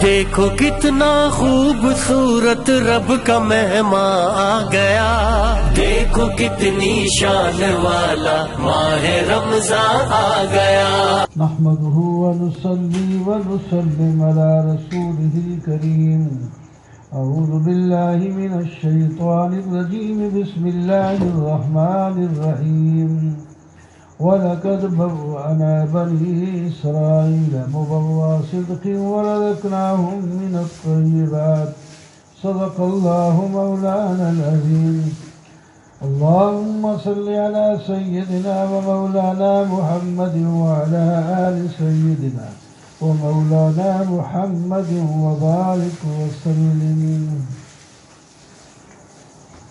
دیکھو کتنا خوبصورت رب کا مہمان آ گیا، دیکھو کتنی شان والا ماہ رمضان آ گیا۔ نحمده ونصلي ونسلم على رسوله الكريم۔ اعوذ باللہ من الشیطان الرجیم، بسم اللہ الرحمن الرحیم۔ وَلَقَدْ بَوَّأْنَا بَنِي إِسْرَائِيلَ مُبَوَّأَ صِدْقٍ وَرَزَقْنَاهُم مِّنَ الطَّيِّبَاتِ صدق اللہ مولانا العظیم۔ اللهم صل على سيدنا ومولانا محمد وعلى آل سيدنا ومولانا محمد وبارك وسلم۔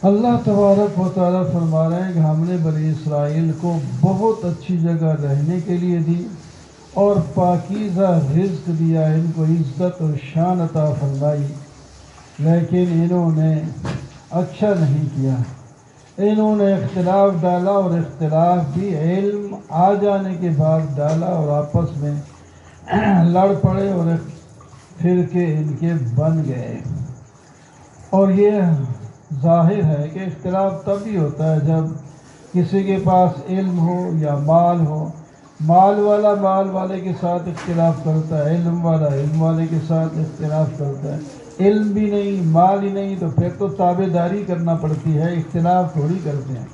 اللہ تبارک و تعالیٰ فرما رہے ہیں کہ ہم نے بنی اسرائیل کو بہت اچھی جگہ رہنے کے لیے دی اور پاکیزہ رزق دیا، ان کو عزت اور شان عطا فرمائی، لیکن انہوں نے اچھا نہیں کیا، انہوں نے اختلاف ڈالا، اور اختلاف بھی علم آ جانے کے بعد ڈالا، اور آپس میں لڑ پڑے اور فرقے ان کے بن گئے۔ اور یہ ظاہر ہے کہ اختلاف تبھی ہوتا ہے جب کسی کے پاس علم ہو یا مال ہو، مال والا مال والے کے ساتھ اختلاف کرتا ہے، علم والا علم والے کے ساتھ اختلاف کرتا ہے۔ علم بھی نہیں، مال ہی نہیں، تو پھر تو تابع داری کرنا پڑتی ہے، اختلاف تھوڑی کرتے ہیں۔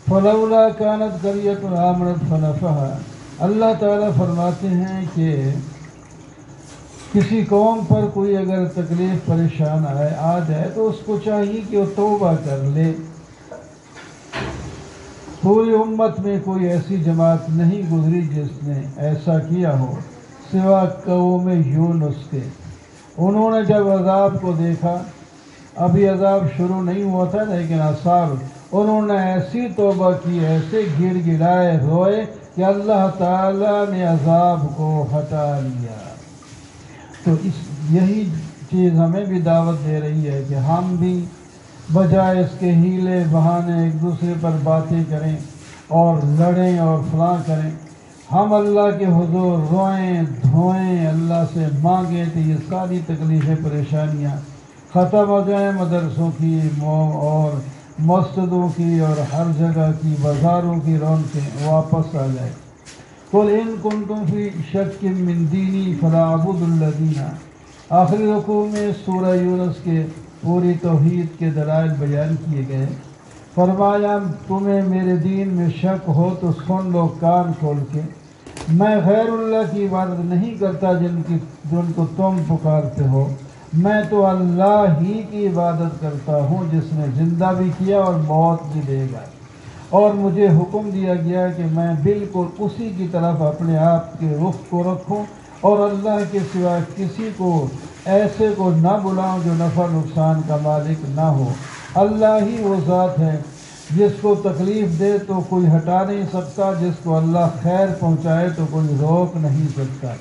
فلولا كانت قرية آمنت فنفعها، اللہ تعالیٰ فرماتے ہیں کہ کسی قوم پر کوئی اگر تکلیف پریشان آ جائے تو اس کو چاہیے کہ وہ توبہ کر لے۔ پوری امت میں کوئی ایسی جماعت نہیں گزری جس نے ایسا کیا ہو سوا قوم یونس کے۔ انہوں نے جب عذاب کو دیکھا، ابھی عذاب شروع نہیں ہوا تھا لیکن آثار، انہوں نے ایسی توبہ کی، ایسے گڑ گڑائے روئے کہ اللہ تعالیٰ نے عذاب کو ہٹا لیا۔ تو یہی چیز ہمیں بھی دعوت دے رہی ہے کہ ہم بھی بجائے اس کے ہیلے بہانے ایک دوسرے پر باتیں کریں اور لڑیں اور فلاں کریں، ہم اللہ کے حضور روئیں دھوئیں، اللہ سے مانگیں کہ یہ ساری تکلیفیں پریشانیاں ختم ہو جائیں، مدرسوں کی اور مسجدوں کی اور ہر جگہ کی بازاروں کی رونقیں واپس آ جائیں۔ قُلْ إِن كُنتُمْ فِي شَكٍّ مِّن دِينِي فَلَا أَعْبُدُ الَّذِينَ، آخری رکوع میں سورہ یونس کے پوری توحید کے دلائل بیان کیے گئے۔ فرمایا تمہیں میرے دین میں شک ہو تو سن لو کان کھول کے، میں غیر اللہ کی عبادت نہیں کرتا جن کو تم پکارتے ہو، میں تو اللہ ہی کی عبادت کرتا ہوں جس نے زندہ بھی کیا اور موت بھی دے گا، اور مجھے حکم دیا گیا کہ میں بالکل اسی کی طرف اپنے آپ کے رخ کو رکھوں اور اللہ کے سوا کسی کو ایسے کو نہ بلاؤں جو نفع نقصان کا مالک نہ ہو۔ اللہ ہی وہ ذات ہے جس کو تکلیف دے تو کوئی ہٹا نہیں سکتا، جس کو اللہ خیر پہنچائے تو کوئی روک نہیں سکتا۔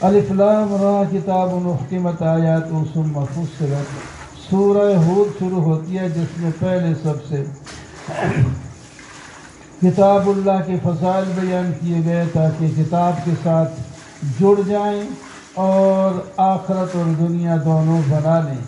الف لام را کتاب احکمت آیات ثم فصلت، سورہ ہود شروع ہوتی ہے جس میں پہلے سب سے کتاب اللہ کے فضائل بیان کیے گئے تاکہ کتاب کے ساتھ جڑ جائیں اور آخرت اور دنیا دونوں بنا لیں۔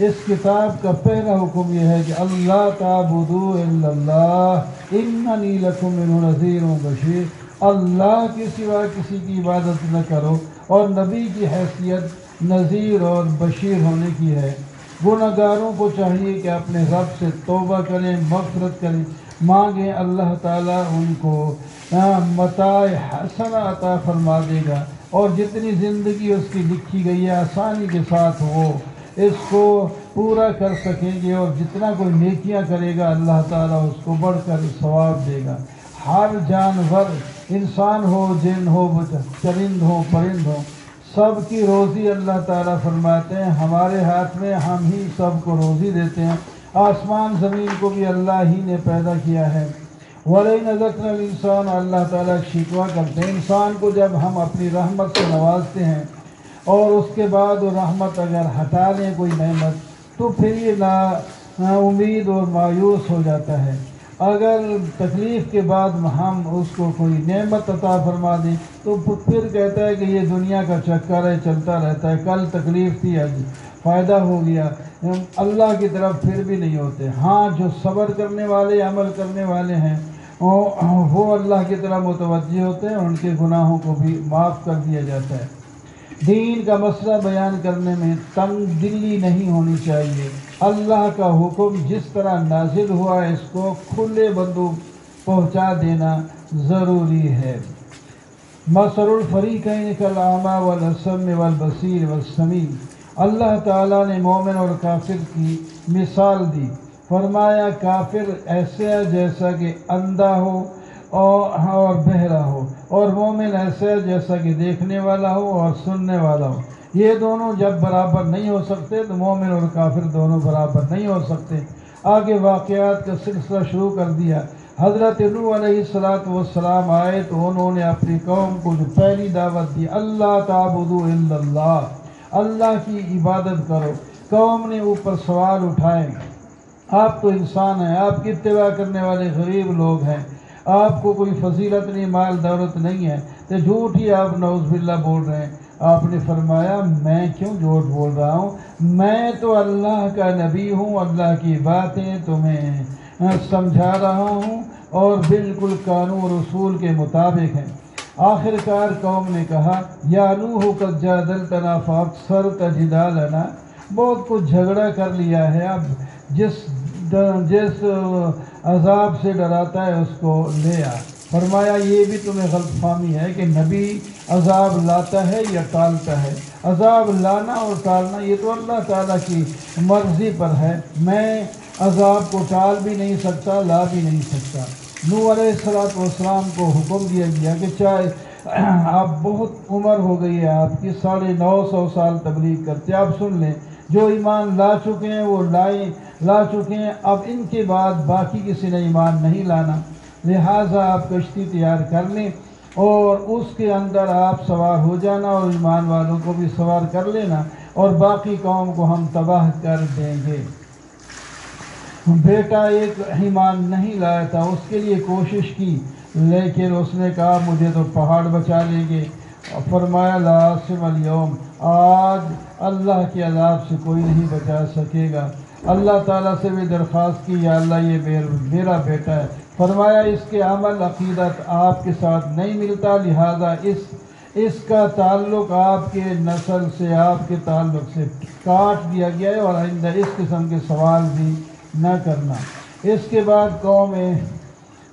اس کتاب کا پہلا حکم یہ ہے کہ اللہ تعبدوا الا اللہ اننی لکم منہ نذیر و بشیر، اللہ کے سوا کسی کی عبادت نہ کرو، اور نبی کی حیثیت نذیر اور بشیر ہونے کی ہے۔ گنہگاروں کو چاہیے کہ اپنے رب سے توبہ کریں، مغفرت کریں، مانگیں، اللہ تعالیٰ ان کو متاع حسنہ عطا فرما دے گا، اور جتنی زندگی اس کی لکھی گئی ہے آسانی کے ساتھ وہ اس کو پورا کر سکیں گے، اور جتنا کوئی نیکیاں کرے گا اللہ تعالیٰ اس کو بڑھ کر ثواب دے گا۔ ہر جانور، انسان ہو، جن ہو، چرند ہو، پرند ہو، سب کی روزی اللہ تعالیٰ فرماتے ہیں ہمارے ہاتھ میں، ہم ہی سب کو روزی دیتے ہیں۔ آسمان زمین کو بھی اللہ ہی نے پیدا کیا ہے۔ وَلَئِنْ أَذَقْنَا الْإِنسَانَ، اللہ تعالیٰ شکوہ کرتے ہیں انسان کو جب ہم اپنی رحمت سے نوازتے ہیں اور اس کے بعد وہ رحمت اگر ہٹا لیں کوئی نعمت تو پھر یہ نا امید اور مایوس ہو جاتا ہے۔ اگر تکلیف کے بعد ہم اس کو کوئی نعمت عطا فرما دیں تو پھر کہتا ہے کہ یہ دنیا کا چکر ہے، چلتا رہتا ہے، کل تکلیف تھی آج فائدہ ہو گیا، اللہ کی طرف پھر بھی نہیں ہوتے۔ ہاں جو صبر کرنے والے، عمل کرنے والے ہیں وہ اللہ کی طرف متوجہ ہوتے ہیں، ان کے گناہوں کو بھی معاف کر دیا جاتا ہے۔ دین کا مسئلہ بیان کرنے میں تنگ دلی نہیں ہونی چاہیے۔ اللہ کا حکم جس طرح نازل ہوا ہے اس کو کھلے بندو پہنچا دینا ضروری ہے۔ مثل الفریقین کالاعمی والاصم والبصیر والسمیع، اللہ تعالیٰ نے مومن اور کافر کی مثال دی، فرمایا کافر ایسے ہے جیسا کہ اندھا ہو اور بہرا ہو، اور مومن ایسے ہے جیسا کہ دیکھنے والا ہو اور سننے والا ہو۔ یہ دونوں جب برابر نہیں ہو سکتے تو مومن اور کافر دونوں برابر نہیں ہو سکتے۔ آگے واقعات کا سلسلہ شروع کر دیا۔ حضرت نوح علیہ السلام آئے تو انہوں نے اپنی قوم کو جو پہلی دعوت دی، اللہ تعبدوا الا اللہ، اللہ کی عبادت کرو۔ قوم نے اوپر سوال اٹھائے، آپ تو انسان ہیں، آپ کی اتباع کرنے والے غریب لوگ ہیں، آپ کو کوئی فضیلت نہیں، مال دولت نہیں ہے، تو جھوٹ ہی آپ نعوذ باللہ بول رہے ہیں۔ آپ نے فرمایا میں کیوں جھوٹ بول رہا ہوں، میں تو اللہ کا نبی ہوں، اللہ کی باتیں تمہیں سمجھا رہا ہوں اور بالکل قانون و رسول کے مطابق ہیں۔ آخر کار قوم نے کہا یا نوح قد جادلتنا فاکثرت جدالنا، بہت کچھ جھگڑا کر لیا ہے، اب جس عذاب سے ڈراتا ہے اس کو لے آ۔ فرمایا یہ بھی تمہیں غلط فہمی ہے کہ نبی عذاب لاتا ہے یا ٹالتا ہے، عذاب لانا اور ٹالنا یہ تو اللہ تعالیٰ کی مرضی پر ہے، میں عذاب کو ٹال بھی نہیں سکتا، لا بھی نہیں سکتا۔ نوح علیہ السلام کو حکم دیا گیا کہ چاہے اب بہت عمر ہو گئی ہے آپ کی، 950 سال تبلیغ کرتے، آپ سن لیں جو ایمان لا چکے ہیں وہ لا چکے ہیں، اب ان کے بعد باقی کسی نے ایمان نہیں لانا، لہٰذا آپ کشتی تیار کر لیں اور اس کے اندر آپ سوار ہو جانا اور ایمان والوں کو بھی سوار کر لینا اور باقی قوم کو ہم تباہ کر دیں گے۔ بیٹا ایک ایمان نہیں لایا تھا، اس کے لیے کوشش کی لیکن اس نے کہا مجھے تو پہاڑ بچا لیں گے۔ فرمایا لا عاصم اليوم، آج اللہ کے عذاب سے کوئی نہیں بچا سکے گا۔ اللہ تعالیٰ سے بھی درخواست کی یا اللہ یہ میرا بیٹا ہے، فرمایا اس کے عمل عقیدت آپ کے ساتھ نہیں ملتا، لہذا اس کا تعلق آپ کے نسل سے، آپ کے تعلق سے کاٹ دیا گیا ہے اور آئندہ اس قسم کے سوال بھی نہ کرنا۔ اس کے بعد قوم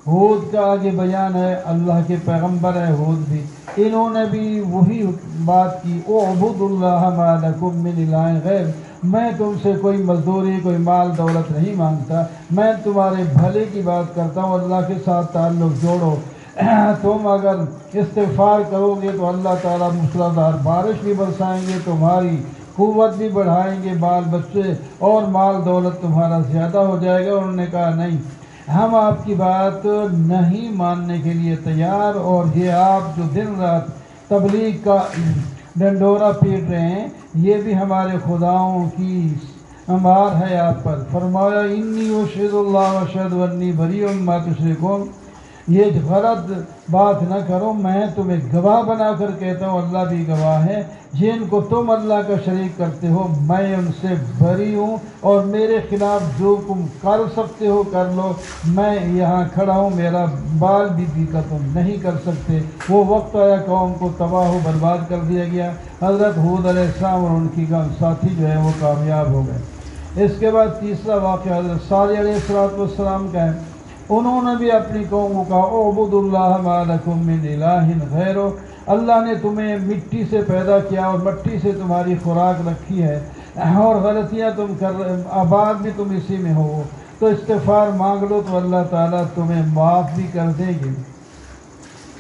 ہود کا آگے بیان ہے، اللہ کے پیغمبر ہے ہود بھی، انہوں نے بھی وہی بات کی، اعبدوا اللہ ما لکم من الہ غیر، میں تم سے کوئی مزدوری، کوئی مال دولت نہیں مانگتا، میں تمہارے بھلے کی بات کرتا ہوں، اللہ کے ساتھ تعلق جوڑو۔ تم اگر استغفار کرو گے تو اللہ تعالیٰ موسلادھار بارش بھی برسائیں گے، تمہاری قوت بھی بڑھائیں گے، بال بچے اور مال دولت تمہارا زیادہ ہو جائے گا۔ انہوں نے کہا نہیں، ہم آپ کی بات نہیں ماننے کے لیے تیار، اور یہ آپ جو دن رات تبلیغ کا ڈنڈورا پیٹ رہے ہیں یہ بھی ہمارے خداؤں کی مار ہے آپ پر۔ فرمایا انی اشہد اللہ واشہد انی بریء مما تشرکون، یہ غلط بات نہ کرو، میں تمہیں گواہ بنا کر کہتا ہوں، اللہ بھی گواہ ہے، جن کو تم اللہ کا شریک کرتے ہو میں ان سے بری ہوں، اور میرے خلاف جو تم کر سکتے ہو کر لو، میں یہاں کھڑا ہوں، میرا بال بھی کا تم نہیں کر سکتے۔ وہ وقت آیا قوم کو تباہ و برباد کر دیا گیا، حضرت ہود علیہ السلام اور ان کی ساتھی جو ہے وہ کامیاب ہو گئے۔ اس کے بعد تیسرا واقعہ حضرت صالح علیہ السلام کا ہے، انہوں نے بھی اپنی قوم کو کہا اعبدوا اللہ ما لکم من الہ غیرہ، اللہ نے تمہیں مٹی سے پیدا کیا اور مٹی سے تمہاری خوراک رکھی ہے اور غلطیاں تم آباد بھی تم اسی میں ہو، تو استغفار مانگ لو تو اللہ تعالیٰ تمہیں معاف بھی کر دیں گے۔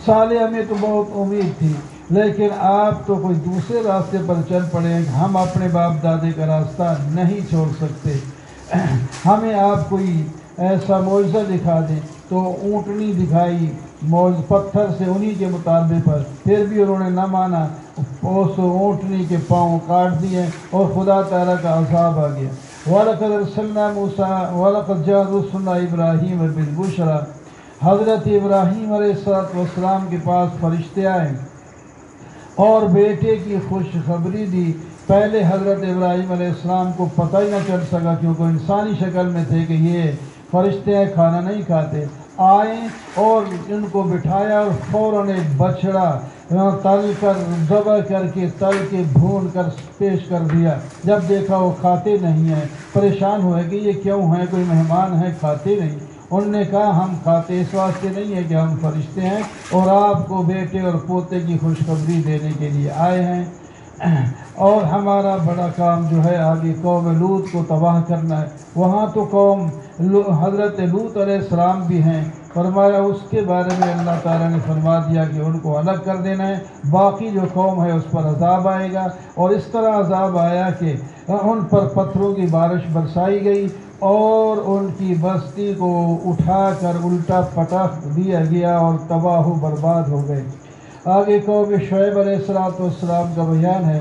صالح ہمیں تو بہت امید تھی لیکن آپ تو کوئی دوسرے راستے پر چل پڑے، ہم اپنے باپ دادے کا راستہ نہیں چھوڑ سکتے، ہمیں آپ کوئی ایسا معجزہ دکھا دیں۔ تو اونٹنی دکھائی پتھر سے انہی کے مطالبے پر، پھر بھی انہوں نے نہ مانا، اس اونٹنی کے پاؤں کاٹ دیے اور خدا تعالیٰ کا عذاب آ گیا۔ وَلَقَدْ أَرْسَلْنَا مُوسَىٰ وَلَقَدْ جَاءَ رُسُلُنَا إِبْرَاهِيمَ بِالْبُشْرَىٰ، حضرت ابراہیم علیہ السلام کے پاس فرشتے آئے اور بیٹے کی خوشخبری دی۔ پہلے حضرت ابراہیم علیہ السلام کو پتہ ہی نہ چل سکا کیونکہ انسانی شکل میں تھے کہ یہ فرشتے کھانا نہیں کھاتے۔ آئے اور ان کو بٹھایا اور فوراً ایک بچڑا تل کر ذبح کر کے تل کے بھون کر پیش کر دیا۔ جب دیکھا وہ کھاتے نہیں ہیں، پریشان ہوئے کہ یہ کیوں ہیں، کوئی مہمان ہے کھاتے نہیں۔ انہوں نے کہا ہم کھاتے اس واسطے نہیں ہے کہ ہم فرشتے ہیں اور آپ کو بیٹے اور پوتے کی خوشخبری دینے کے لیے آئے ہیں، اور ہمارا بڑا کام جو ہے آگے قوم لوط کو تباہ کرنا ہے۔ وہاں تو قوم حضرت لوط علیہ السلام بھی ہیں، فرمایا اس کے بارے میں اللہ تعالیٰ نے فرما دیا کہ ان کو الگ کر دینا ہے، باقی جو قوم ہے اس پر عذاب آئے گا۔ اور اس طرح عذاب آیا کہ ان پر پتھروں کی بارش برسائی گئی اور ان کی بستی کو اٹھا کر الٹا پٹخ دیا گیا اور تباہ و برباد ہو گئے۔ آگے قوم شعیب علیہ السلام کا بیان ہے،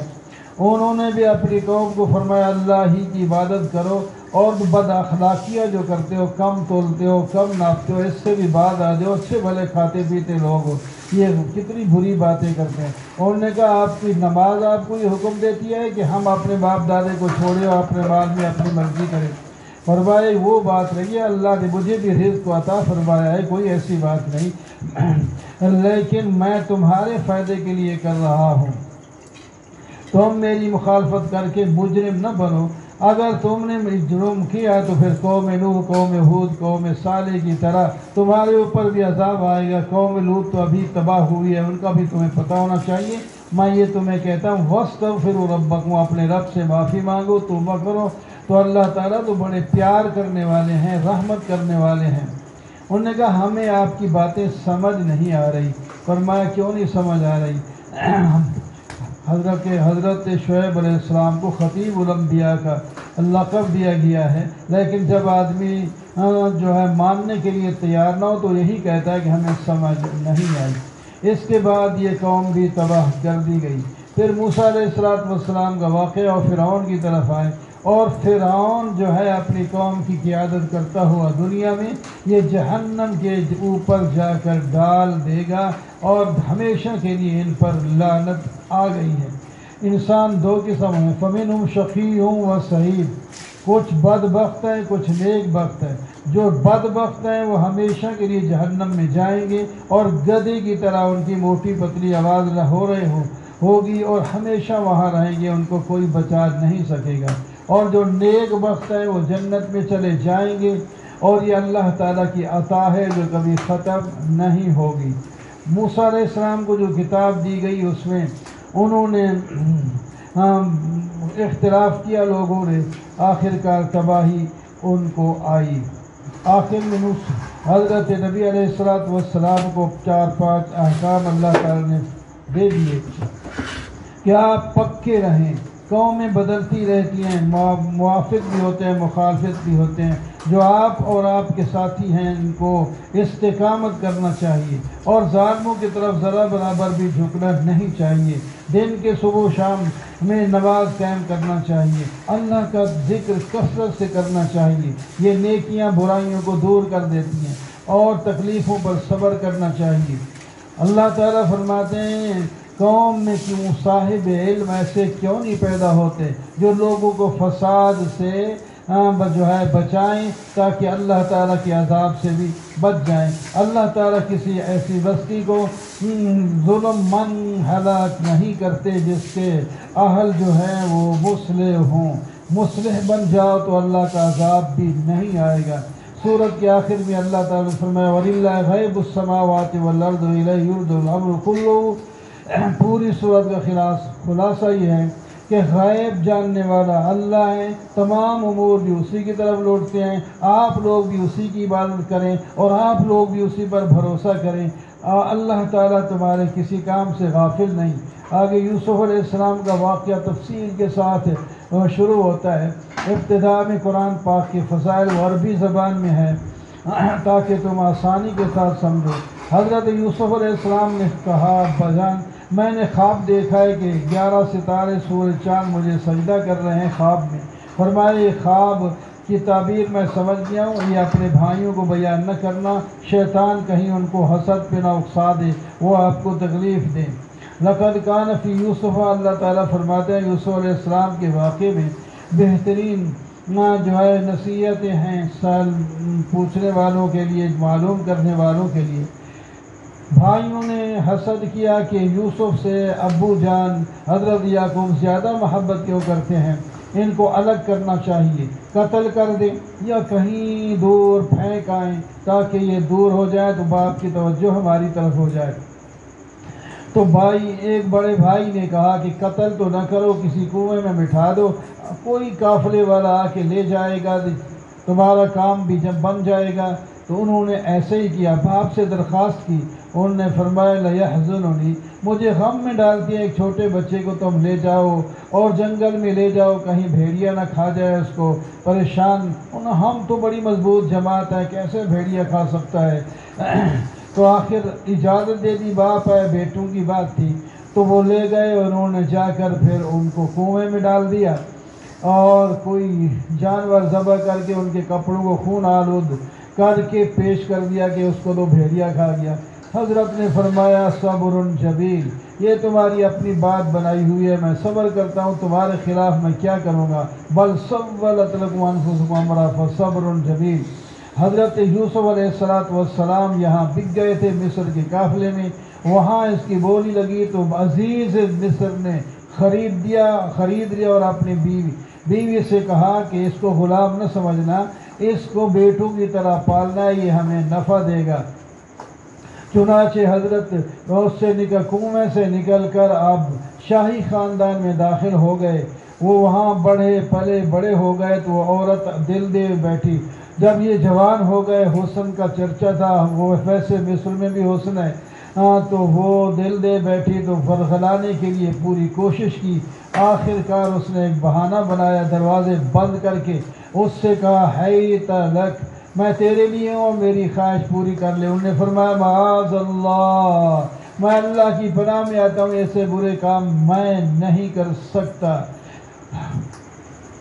انہوں نے بھی اپنی قوم کو فرمایا اللہ ہی کی عبادت کرو اور بد اخلاقیاں جو کرتے ہو، کم تولتے ہو، کم ناپتے ہو، اس سے بھی بعد آ جاؤ، اچھے بھلے کھاتے پیتے لوگ ہو، یہ کتنی بری باتیں کرتے ہیں۔ انہوں نے کہا آپ کی نماز آپ کو یہ حکم دیتی ہے کہ ہم اپنے باپ دادے کو چھوڑے اور اپنے مال میں اپنی مرضی کریں؟ فرمائے وہ بات رہی ہے، اللہ نے مجھے بھی رزق عطا فرمایا ہے، کوئی ایسی بات نہیں، لیکن میں تمہارے فائدے کے لیے کر رہا ہوں، تم میری مخالفت کر کے مجرم نہ بنو۔ اگر تم نے جرم کیا تو پھر قوم نوح، قوم ہود، قوم صالح کی طرح تمہارے اوپر بھی عذاب آئے گا۔ قوم لوط تو ابھی تباہ ہوئی ہے، ان کا بھی تمہیں پتہ ہونا چاہیے۔ میں یہ تمہیں کہتا ہوں وَاسْتَغْفِرُوا رَبَّكُمْ، اپنے رب سے معافی مانگو، توبہ کرو، تو اللہ تعالیٰ تو بڑے پیار کرنے والے ہیں، رحمت کرنے والے ہیں۔ انہوں نے کہا ہمیں آپ کی باتیں سمجھ نہیں آ رہی۔ فرمایا کیوں نہیں سمجھ آ رہی؟ حضرت شعیب علیہ السلام کو خطیب الانبیاء کا لقب دیا گیا ہے، لیکن جب آدمی جو ہے ماننے کے لیے تیار نہ ہو تو یہی کہتا ہے کہ ہمیں سمجھ نہیں آئی۔ اس کے بعد یہ قوم بھی تباہ کر دی گئی۔ پھر موسیٰ علیہ السلام کا واقعہ اور فرعون کی طرف آئے، اور فرعون جو ہے اپنی قوم کی قیادت کرتا ہوا دنیا میں یہ جہنم کے اوپر جا کر ڈال دے گا، اور ہمیشہ کے لیے ان پر لعنت آ گئی ہے۔ انسان دو قسم ہیں، فمنہم شقی و سعید، کچھ بدبخت ہیں کچھ نیک بخت ہیں۔ جو بدبخت ہیں وہ ہمیشہ کے لیے جہنم میں جائیں گے اور گدھے کی طرح ان کی موٹی پتلی آواز نہ ہو رہے ہوگی اور ہمیشہ وہاں رہیں گے، ان کو کوئی بچا نہیں سکے گا۔ اور جو نیک بخت ہیں وہ جنت میں چلے جائیں گے، اور یہ اللہ تعالیٰ کی عطا ہے جو کبھی ختم نہیں ہوگی۔ موسیٰ علیہ السلام کو جو کتاب دی گئی اس میں انہوں نے اختلاف کیا لوگوں نے، آخر کار تباہی ان کو آئی۔ آخر میں حضرت نبی علیہ السلام کو 4-5 احکام اللہ تعالیٰ نے دے دیے کہ آپ پکے رہیں۔ قومیں بدلتی رہتی ہیں، موافق بھی ہوتے ہیں، مخالفت بھی ہوتے ہیں، جو آپ اور آپ کے ساتھی ہیں ان کو استقامت کرنا چاہیے اور ظالموں کی طرف ذرا برابر بھی جھکنا نہیں چاہیے۔ دن کے صبح و شام میں نماز قائم کرنا چاہیے، اللہ کا ذکر کثرت سے کرنا چاہیے، یہ نیکیاں برائیوں کو دور کر دیتی ہیں، اور تکلیفوں پر صبر کرنا چاہیے۔ اللہ تعالیٰ فرماتے ہیں قوم میں کیوں صاحب علم ایسے کیوں نہیں پیدا ہوتے جو لوگوں کو فساد سے جو ہے بچائیں تاکہ اللہ تعالیٰ کے عذاب سے بھی بچ جائیں۔ اللہ تعالیٰ کسی ایسی بستی کو ظلم من ہلاک نہیں کرتے جس کے اہل جو ہیں وہ مصلح ہوں۔ مصلح بن جاؤ تو اللہ کا عذاب بھی نہیں آئے گا۔ سورت کے آخر میں اللہ تعالیٰ نے فرمایا وَلِلَّهِ غَيْبُ السَّمَاوَاتِ وَالْأَرْضِ وَإِلَيْهِ يُرْجَعُ الْأَمْرُ كُلُّهُ۔ پوری سورت کا خلاصہ یہ ہے کہ غیب جاننے والا اللہ ہے، تمام امور بھی اسی کی طرف لوٹتے ہیں، آپ لوگ بھی اسی کی عبادت کریں اور آپ لوگ بھی اسی پر بھروسہ کریں، اللہ تعالیٰ تمہارے کسی کام سے غافل نہیں۔ آگے یوسف علیہ السلام کا واقعہ تفصیل کے ساتھ شروع ہوتا ہے۔ ابتداء میں قرآن پاک کے فضائل عربی زبان میں ہے تاکہ تم آسانی کے ساتھ سمجھو۔ حضرت یوسف علیہ السلام نے کہا بجان میں نے خواب دیکھا ہے کہ 11 ستارے سورج چاند مجھے سجدہ کر رہے ہیں خواب میں، فرمائے خواب کی تعبیر میں سمجھ گیا ہوں، یہ اپنے بھائیوں کو بیان نہ کرنا، شیطان کہیں ان کو حسد پہ نہ اکسا دے، وہ آپ کو تکلیف دے۔ لقد کان فی یوسف، اللہ تعالیٰ فرماتے ہیں یوسف علیہ السلام کے واقعے میں بہترین جو ہے نصیحتیں ہیں سوال پوچھنے والوں کے لیے، معلوم کرنے والوں کے لیے۔ بھائیوں نے حسد کیا کہ یوسف سے ابو جان حضرت یعقوب زیادہ محبت کیوں کرتے ہیں، ان کو الگ کرنا چاہیے، قتل کر دیں یا کہیں دور پھینک آئیں تاکہ یہ دور ہو جائے تو باپ کی توجہ ہماری طرف ہو جائے۔ تو ایک بڑے بھائی نے کہا کہ قتل تو نہ کرو، کسی کنویں میں بٹھا دو، کوئی قافلے والا آ کے لے جائے گا، تمہارا کام بھی جب بن جائے گا۔ تو انہوں نے ایسے ہی کیا، باپ سے درخواست کی، انہوں نے فرمایا لیحزننی، مجھے غم میں ڈالتی ہے، ایک چھوٹے بچے کو تم لے جاؤ اور جنگل میں لے جاؤ، کہیں بھیڑیا نہ کھا جائے اس کو، پریشان، ہم تو بڑی مضبوط جماعت ہے، کیسے بھیڑیا کھا سکتا ہے۔ تو آخر اجازت دے دی، باپ ہے، بیٹوں کی بات تھی، تو وہ لے گئے اور انہوں نے جا کر پھر ان کو کنویں میں ڈال دیا اور کوئی جانور ذبح کر کے ان کے کپڑوں کو خون آلود کر کے پیش کر دیا کہ اس کو تو بھیڑیا کھا گیا۔ حضرت نے فرمایا صبر جمیل، یہ تمہاری اپنی بات بنائی ہوئی ہے، میں صبر کرتا ہوں، تمہارے خلاف میں کیا کروں گا، بل سولت لکم انفسکم امرا فصبر جمیل۔ حضرت یوسف علیہ السلام یہاں بک گئے تھے مصر کے قافلے میں، وہاں اس کی بولی لگی تو عزیز مصر نے خرید لیا اور اپنی بیوی سے کہا کہ اس کو غلام نہ سمجھنا، اس کو بیٹوں کی طرح پالنا، یہ ہمیں نفع دے گا۔ چنانچہ حضرت کنویں سے نکل کر اب شاہی خاندان میں داخل ہو گئے، وہ وہاں بڑھے پلے بڑے ہو گئے تو وہ عورت دل دے بیٹھی، جب یہ جوان ہو گئے، حسن کا چرچا تھا، وہ ویسے مصر میں بھی حسن ہے، تو وہ دل دے بیٹھی، تو فرغلانے کے لیے پوری کوشش کی، آخر کار اس نے ایک بہانہ بنایا، دروازے بند کر کے اس سے کہا حیت لک، میں تیرے لیے ہوں اور میری خواہش پوری کر لے۔ انہوں نے فرمایا معاذ اللہ، میں اللہ کی پناہ میں آتا ہوں، ایسے برے کام میں نہیں کر سکتا۔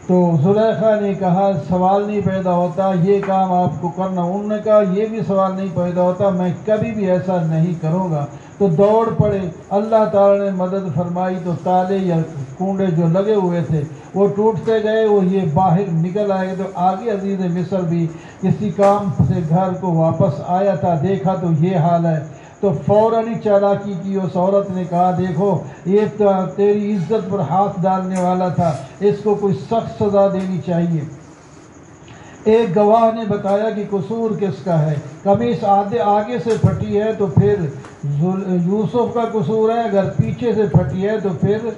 تو زلیخا نے کہا سوال نہیں پیدا ہوتا یہ کام آپ کو کرنا، انہوں نے کہا یہ بھی سوال نہیں پیدا ہوتا، میں کبھی بھی ایسا نہیں کروں گا۔ تو دوڑ پڑے، اللہ تعالی نے مدد فرمائی، تو تالے یا کنڈے جو لگے ہوئے تھے وہ ٹوٹتے گئے، وہ یہ باہر نکل آئے۔ تو آگے عزیز مصر بھی کسی کام سے گھر کو واپس آیا تھا، دیکھا تو یہ حال ہے، تو فوراً ہی چالاکی کی، اس عورت نے کہا دیکھو یہ تو تیری عزت پر ہاتھ ڈالنے والا تھا، اس کو کوئی سخت سزا دینی چاہیے۔ ایک گواہ نے بتایا کہ قصور کس کا ہے، قمیص آگے سے پھٹی ہے تو پھر یوسف کا قصور ہے، اگر پیچھے سے پھٹی ہے تو پھر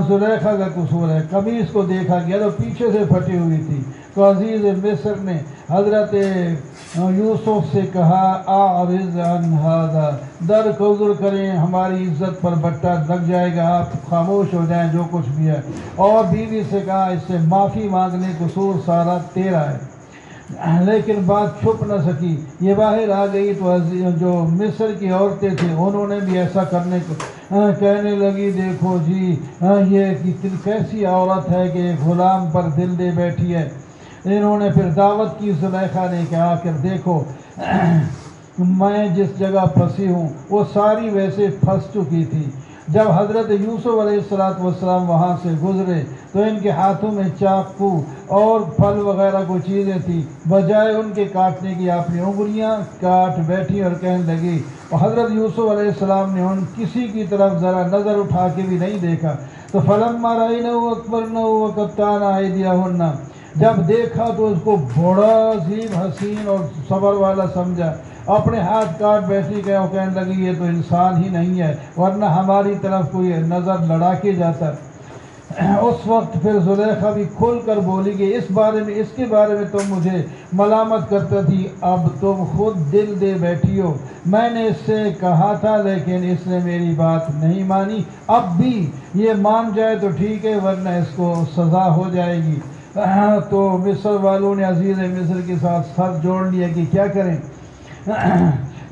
زلیخا کا قصور ہے۔ قمیص کو دیکھا گیا تو پیچھے سے پھٹی ہوئی تھی، تو عزیز مصر نے حضرت یوسف سے کہا اعرض عن ھذا، درگزر کریں، ہماری عزت پر بٹا لگ جائے گا، آپ خاموش ہو جائیں جو کچھ بھی ہے۔ اور بیوی سے کہا اس سے معافی مانگ لیں، قصور سارا تیرا ہے۔ لیکن بات چھپ نہ سکی، یہ باہر آ گئی تو جو مصر کی عورتیں تھیں انہوں نے بھی ایسا کرنے کو کہنے لگی، دیکھو جی یہ کیسی عورت ہے کہ غلام پر دل دے بیٹھی ہے۔ انہوں نے پھر دعوت کی، زلیخا نے کہا کہ دیکھو میں جس جگہ پھنسی ہوں وہ ساری ویسے پھنس چکی تھی۔ جب حضرت یوسف علیہ السلام وہاں سے گزرے تو ان کے ہاتھوں میں چاقو اور پھل وغیرہ کوئی چیزیں تھیں، بجائے ان کے کاٹنے کی اپنی انگلیاں کاٹ بیٹھی اور کہنے لگی، اور حضرت یوسف علیہ السلام نے ان کسی کی طرف ذرا نظر اٹھا کے بھی نہیں دیکھا۔ تو فلما رأینہ اکبرنہ وقطعن ایدیہن، جب دیکھا تو اس کو بڑا عظیم حسین اور صبر والا سمجھا، اپنے ہاتھ کاٹ بیٹھی گئے اور کہنے لگی یہ تو انسان ہی نہیں ہے، ورنہ ہماری طرف کوئی نظر لڑا کے جاتا۔ اس وقت پھر زلیخا بھی کھل کر بولی کہ اس کے بارے میں تم مجھے ملامت کرتا تھی، اب تم خود دل دے بیٹھی ہو، میں نے اس سے کہا تھا لیکن اس نے میری بات نہیں مانی، اب بھی یہ مان جائے تو ٹھیک ہے ورنہ اس کو سزا ہو جائے گی۔ تو مصر والوں نے عزیز مصر کے ساتھ سر جوڑ لیا کہ کیا کریں۔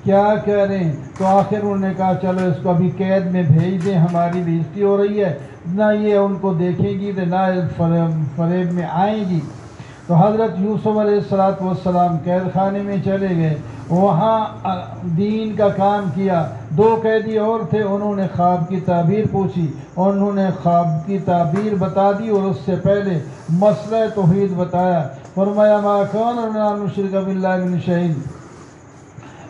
کیا کہہ رہے ہیں؟ تو آخر انہوں نے کہا چلو اس کو ابھی قید میں بھیج دیں، ہماری بےزتی ہو رہی ہے، نہ یہ ان کو دیکھیں گی نہ فریب میں آئیں گی۔ تو حضرت یوسف علیہ السلام قید خانے میں چلے گئے، وہاں دین کا کام کیا۔ 2 قیدی اور تھے، انہوں نے خواب کی تعبیر پوچھی، انہوں نے خواب کی تعبیر بتا دی اور اس سے پہلے مسئلہ توحید بتایا۔ فرمایا ما کان لنا ان نشرک باللہ من شیء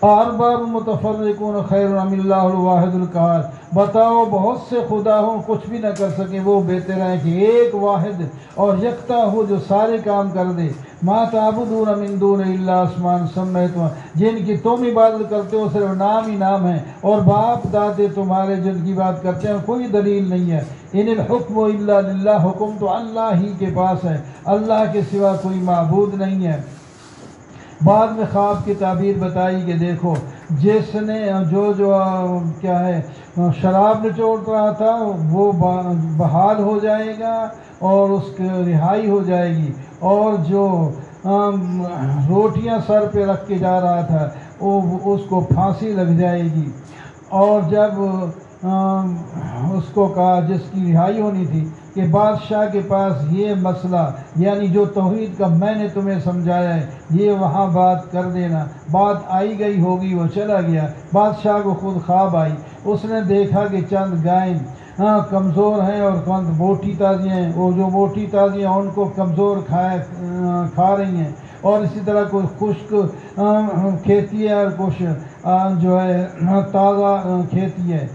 ارباب متفرقون خیر ام اللہ الواحد القہار۔ بتاؤ بہت سے خدا ہوں کچھ بھی نہ کر سکیں، وہ بہتر ہے کہ ایک واحد اور یکتا ہو جو سارے کام کر دے۔ ما تعبدون من دون الا اسماء سمیتم، جن کی تم عبادت کرتے ہو صرف نام ہی نام ہے، اور باپ دادے تمہارے جن کی بات کرتے ہیں کوئی دلیل نہیں ہے۔ ان الحکم الا للہ، حکم تو اللہ ہی کے پاس ہے، اللہ کے سوا کوئی معبود نہیں ہے۔ بعد میں خواب کی تعبیر بتائی کہ دیکھو جس نے جو کیا ہے شراب نچوڑ رہا تھا وہ بحال ہو جائے گا اور اس کی رہائی ہو جائے گی، اور جو روٹیاں سر پہ رکھ کے جا رہا تھا اس کو پھانسی لگ جائے گی۔ اور جب اس کو کہا جس کی رہائی ہونی تھی کہ بادشاہ کے پاس یہ مسئلہ یعنی جو توحید کا میں نے تمہیں سمجھایا ہے یہ وہاں بات کر دینا۔ بات آئی گئی ہوگی، وہ چلا گیا۔ بادشاہ کو خود خواب آئی، اس نے دیکھا کہ چند گائیں کمزور ہیں اور چند موٹی تازیاں ہیں، وہ جو موٹی تازیاں ان کو کمزور کھا رہی ہیں، اور اسی طرح کوئی خشک کھیتی ہے اور کچھ جو ہے تازہ کھیتی ہے۔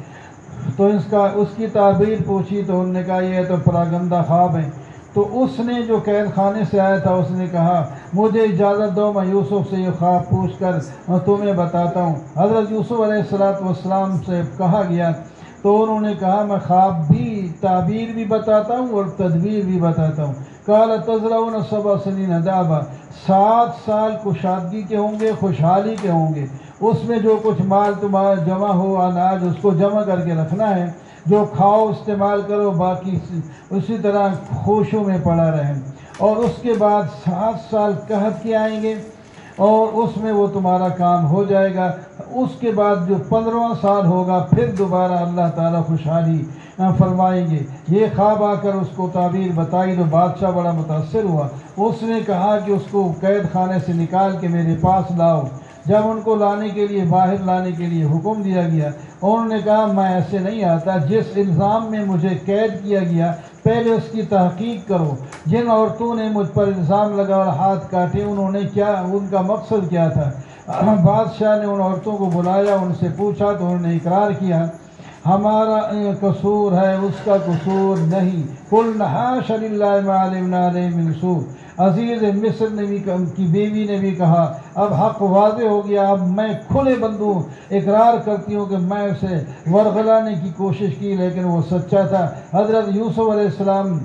تو اس کی تعبیر پوچھی تو انہوں نے کہا یہ تو پراگندہ خواب ہے۔ تو اس نے جو قید خانے سے آیا تھا اس نے کہا مجھے اجازت دو میں یوسف سے یہ خواب پوچھ کر تمہیں بتاتا ہوں۔ حضرت یوسف علیہ السلام سے کہا گیا تو انہوں نے کہا میں خواب بھی تعبیر بھی بتاتا ہوں اور تدبیر بھی بتاتا ہوں۔ قال تزرعون 7 سنین دابا، 7 سال کشادگی کے ہوں گے، خوشحالی کے ہوں گے، اس میں جو کچھ مال تمہارا جمع ہو اناج اس کو جمع کر کے رکھنا ہے، جو کھاؤ استعمال کرو، باقی اسی طرح خوشوں میں پڑا رہے۔ اور اس کے بعد 7 سال قحط کے آئیں گے اور اس میں وہ تمہارا کام ہو جائے گا۔ اس کے بعد جو 15واں سال ہوگا پھر دوبارہ اللہ تعالیٰ خوشحالی فرمائیں گے۔ یہ خواب آ کر اس کو تعبیر بتائی تو بادشاہ بڑا متاثر ہوا۔ اس نے کہا کہ اس کو قید خانے سے نکال کے میرے پاس لاؤ۔ جب ان کو لانے کے لیے باہر لانے کے لیے حکم دیا گیا، انہوں نے کہا میں ایسے نہیں آتا، جس الزام میں مجھے قید کیا گیا پہلے اس کی تحقیق کرو۔ جن عورتوں نے مجھ پر الزام لگا اور ہاتھ کاٹے انہوں نے ان کا مقصد کیا تھا؟ بادشاہ نے ان عورتوں کو بلایا، ان سے پوچھا تو انہوں نے اقرار کیا ہمارا قصور ہے، اس کا قصور نہیں۔ قُلْنَا حَاشَ لِلَّهِ مَا عَلِمْنَا عَلَيْهِ مِنْ سُوءٍ۔ عزیز مصر نے بھی کی بیوی نے بھی کہا اب حق واضح ہو گیا، اب میں کھلے بندوں اقرار کرتی ہوں کہ میں اسے ورغلانے کی کوشش کی لیکن وہ سچا تھا۔ حضرت یوسف علیہ السلام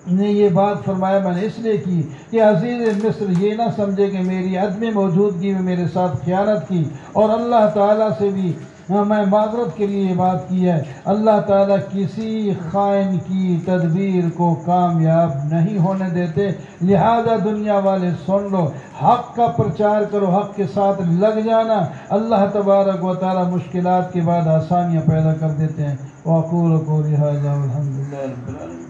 نے یہ بات فرمایا میں نے اس لیے کی کہ عزیز مصر یہ نہ سمجھے کہ میری عدم موجودگی میں میرے ساتھ خیانت کی، اور اللہ تعالیٰ سے بھی میں معذرت کے لیے یہ بات کی ہے۔ اللہ تعالیٰ کسی خائن کی تدبیر کو کامیاب نہیں ہونے دیتے، لہذا دنیا والے سن لو، حق کا پرچار کرو، حق کے ساتھ لگ جانا، اللہ تبارک و تعالیٰ مشکلات کے بعد آسانیاں پیدا کر دیتے ہیں۔ وَأَقُولُ قَوْلِي هَٰذَا وَالْحَمْدُ لِلَّهِ رَبِّ الْعَالَمِينَ۔